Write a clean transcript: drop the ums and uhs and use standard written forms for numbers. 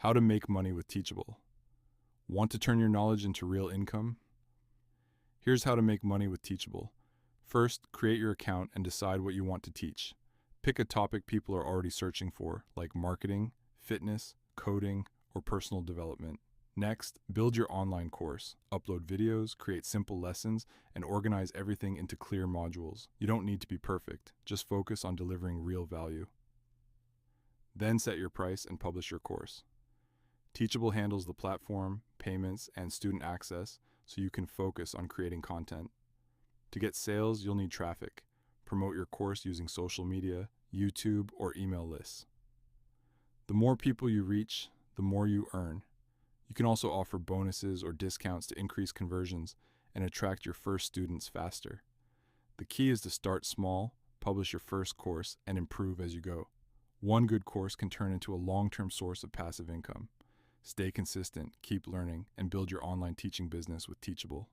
How to make money with Teachable. Want to turn your knowledge into real income? Here's how to make money with Teachable. First, create your account and decide what you want to teach. Pick a topic people are already searching for, like marketing, fitness, coding, or personal development. Next, build your online course. Upload videos, create simple lessons, and organize everything into clear modules. You don't need to be perfect, just focus on delivering real value. Then set your price and publish your course. Teachable handles the platform, payments, and student access, so you can focus on creating content. To get sales, you'll need traffic. Promote your course using social media, YouTube, or email lists. The more people you reach, the more you earn. You can also offer bonuses or discounts to increase conversions and attract your first students faster. The key is to start small, publish your first course, and improve as you go. One good course can turn into a long-term source of passive income. Stay consistent, keep learning, and build your online teaching business with Teachable.